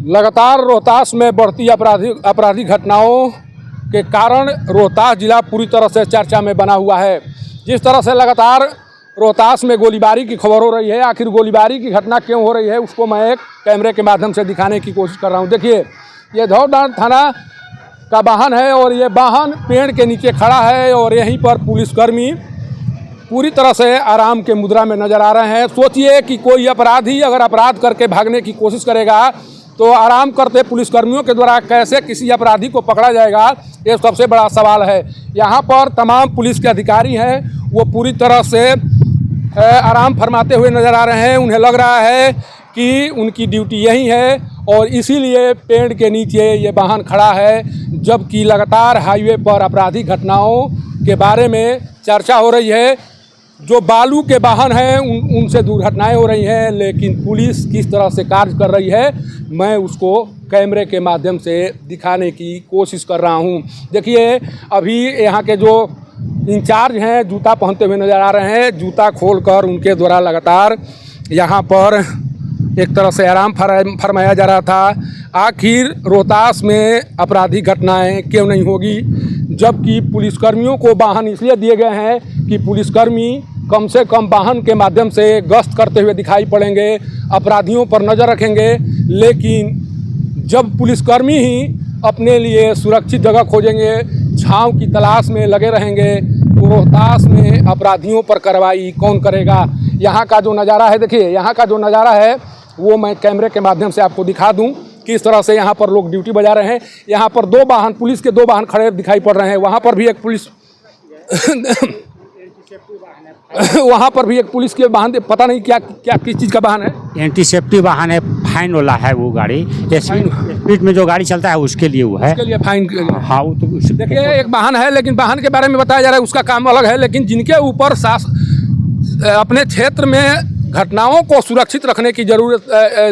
लगातार रोहतास में बढ़ती आपराधिक घटनाओं के कारण रोहतास जिला पूरी तरह से चर्चा में बना हुआ है। जिस तरह से लगातार रोहतास में गोलीबारी की खबर हो रही है, आखिर गोलीबारी की घटना क्यों हो रही है उसको मैं एक कैमरे के माध्यम से दिखाने की कोशिश कर रहा हूं। देखिए, ये धौलडांड थाना का वाहन है और ये वाहन पेड़ के नीचे खड़ा है और यहीं पर पुलिसकर्मी पूरी तरह से आराम के मुद्रा में नजर आ रहे हैं। सोचिए कि कोई अपराधी अगर अपराध करके भागने की कोशिश करेगा तो आराम करते पुलिसकर्मियों के द्वारा कैसे किसी अपराधी को पकड़ा जाएगा, ये सबसे बड़ा सवाल है। यहाँ पर तमाम पुलिस के अधिकारी हैं, वो पूरी तरह से आराम फरमाते हुए नज़र आ रहे हैं। उन्हें लग रहा है कि उनकी ड्यूटी यही है और इसीलिए पेड़ के नीचे ये वाहन खड़ा है, जबकि लगातार हाईवे पर आपराधिक घटनाओं के बारे में चर्चा हो रही है। जो बालू के वाहन हैं उनसे दुर्घटनाएं हो रही हैं, लेकिन पुलिस किस तरह से कार्य कर रही है मैं उसको कैमरे के माध्यम से दिखाने की कोशिश कर रहा हूं। देखिए, अभी यहाँ के जो इंचार्ज हैं जूता पहनते हुए नज़र आ रहे हैं। जूता खोलकर उनके द्वारा लगातार यहाँ पर एक तरह से आराम फरमाया जा रहा था। आखिर रोहतास में आपराधिक घटनाएं क्यों नहीं होगी, जबकि पुलिसकर्मियों को वाहन इसलिए दिए गए हैं कि पुलिसकर्मी कम से कम वाहन के माध्यम से गश्त करते हुए दिखाई पड़ेंगे, अपराधियों पर नज़र रखेंगे। लेकिन जब पुलिसकर्मी ही अपने लिए सुरक्षित जगह खोजेंगे, छांव की तलाश में लगे रहेंगे, तो रोहतास में अपराधियों पर कार्रवाई कौन करेगा। यहाँ का जो नज़ारा है, देखिए यहाँ का जो नज़ारा है वो मैं कैमरे के माध्यम से आपको दिखा दूं किस तरह से यहाँ पर लोग ड्यूटी बजा रहे हैं। यहाँ पर दो वाहन, पुलिस के दो वाहन खड़े दिखाई पड़ रहे हैं। वहाँ पर भी एक पुलिस वहाँ पर भी एक पुलिस के वाहन, पता नहीं क्या क्या किस चीज़ का वाहन है। एंटी सेफ्टी वाहन है, फाइन वाला है वो गाड़ी। स्पीड में जो गाड़ी चलता है उसके लिए वो है, उसके लिए फाइन। हाँ, वो तो देखिए एक वाहन है, लेकिन वाहन के बारे में बताया जा रहा है उसका काम अलग है। लेकिन जिनके ऊपर अपने क्षेत्र में घटनाओं को सुरक्षित रखने की जरूरत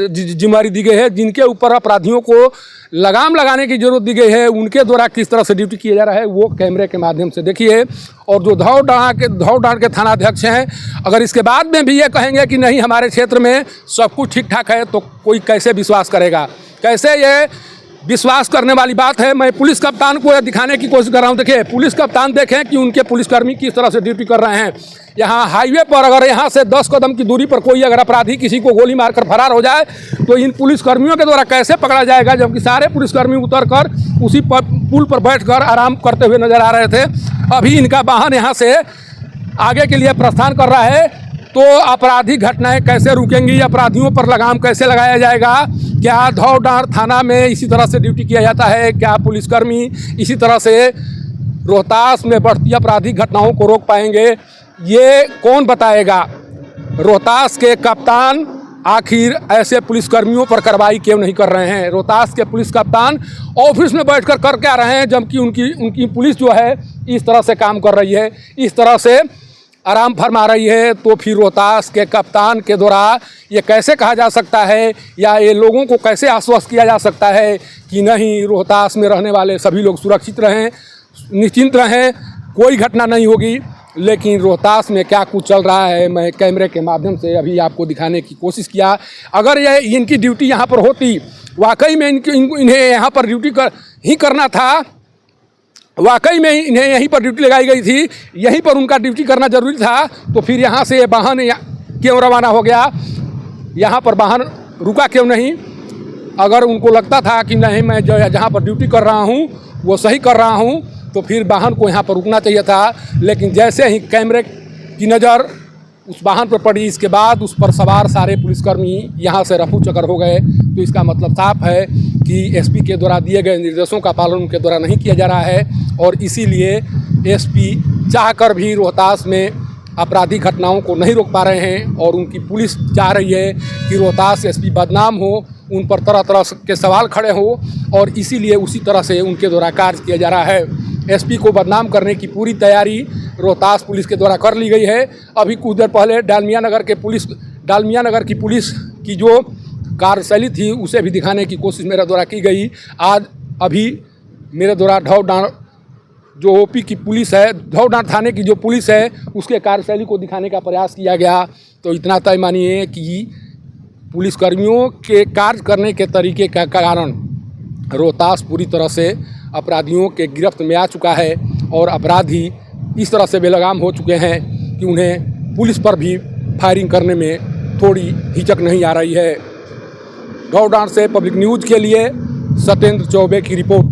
जिम्मेदारी दी गई है, जिनके ऊपर अपराधियों को लगाम लगाने की जरूरत दी गई है, उनके द्वारा किस तरह से ड्यूटी किया जा रहा है वो कैमरे के माध्यम से देखिए। और जो धौलडांड के थानाध्यक्ष हैं, अगर इसके बाद में भी ये कहेंगे कि नहीं हमारे क्षेत्र में सब कुछ ठीक ठाक है, तो कोई कैसे विश्वास करेगा। कैसे ये विश्वास करने वाली बात है। मैं पुलिस कप्तान को दिखाने की कोशिश कर रहा हूँ। देखिए, पुलिस कप्तान देखें कि उनके पुलिसकर्मी किस तरह से ड्यूटी कर रहे हैं। यहाँ हाईवे पर अगर यहाँ से 10 कदम की दूरी पर कोई अगर अपराधी किसी को गोली मारकर फरार हो जाए तो इन पुलिसकर्मियों के द्वारा कैसे पकड़ा जाएगा, जबकि सारे पुलिसकर्मी उतरकर उसी पुल पर बैठकर आराम करते हुए नजर आ रहे थे। अभी इनका वाहन यहाँ से आगे के लिए प्रस्थान कर रहा है, तो आपराधिक घटनाएं कैसे रुकेंगी, अपराधियों पर लगाम कैसे लगाया जाएगा। क्या धौलडांड थाना में इसी तरह से ड्यूटी किया जाता है? क्या पुलिसकर्मी इसी तरह से रोहतास में बढ़ती आपराधिक घटनाओं को रोक पाएंगे? ये कौन बताएगा। रोहतास के कप्तान आखिर ऐसे पुलिसकर्मियों पर कार्रवाई क्यों नहीं कर रहे हैं। रोहतास के पुलिस कप्तान ऑफिस में बैठकर कर क्या रहे हैं, जबकि उनकी पुलिस जो है इस तरह से काम कर रही है, इस तरह से आराम फरमा रही है। तो फिर रोहतास के कप्तान के द्वारा ये कैसे कहा जा सकता है, या ये लोगों को कैसे आश्वस्त किया जा सकता है कि नहीं रोहतास में रहने वाले सभी लोग सुरक्षित रहें, निश्चिंत रहें, कोई घटना नहीं होगी। लेकिन रोहतास में क्या कुछ चल रहा है मैं कैमरे के माध्यम से अभी आपको दिखाने की कोशिश किया। अगर ये इनकी ड्यूटी यहाँ पर होती, वाकई में इन्हें यहाँ पर ड्यूटी करना था, वाकई में इन्हें यहीं पर ड्यूटी लगाई गई थी, यहीं पर उनका ड्यूटी करना जरूरी था, तो फिर यहाँ से ये वाहन क्यों रवाना हो गया, यहाँ पर वाहन रुका क्यों नहीं। अगर उनको लगता था कि नहीं मैं जो जहाँ पर ड्यूटी कर रहा हूँ वो सही कर रहा हूँ, तो फिर वाहन को यहाँ पर रुकना चाहिए था। लेकिन जैसे ही कैमरे की नज़र उस वाहन पर पड़ी, इसके बाद उस पर सवार सारे पुलिसकर्मी यहाँ से रफू चक्कर हो गए। तो इसका मतलब साफ है कि एसपी के द्वारा दिए गए निर्देशों का पालन उनके द्वारा नहीं किया जा रहा है, और इसीलिए एसपी चाहकर भी रोहतास में आपराधिक घटनाओं को नहीं रोक पा रहे हैं। और उनकी पुलिस चाह रही है कि रोहतास एसपी बदनाम हो, उन पर तरह तरह के सवाल खड़े हो, और इसीलिए उसी तरह से उनके द्वारा कार्य किया जा रहा है। एसपी को बदनाम करने की पूरी तैयारी रोहतास पुलिस के द्वारा कर ली गई है। अभी कुछ देर पहले डालमिया नगर की पुलिस की जो कार्यशैली थी उसे भी दिखाने की कोशिश मेरे द्वारा की गई। आज अभी मेरे द्वारा धौलडांड जो ओपी की पुलिस है, धौलडांड थाने की जो पुलिस है, उसके कार्यशैली को दिखाने का प्रयास किया गया। तो इतना तय मानिए कि पुलिसकर्मियों के कार्य करने के तरीके का कारण रोहतास पूरी तरह से अपराधियों के गिरफ्त में आ चुका है और अपराधी इस तरह से बेलगाम हो चुके हैं कि उन्हें पुलिस पर भी फायरिंग करने में थोड़ी हिचक नहीं आ रही है। गौडांड से पब्लिक न्यूज़ के लिए सत्येंद्र चौबे की रिपोर्ट।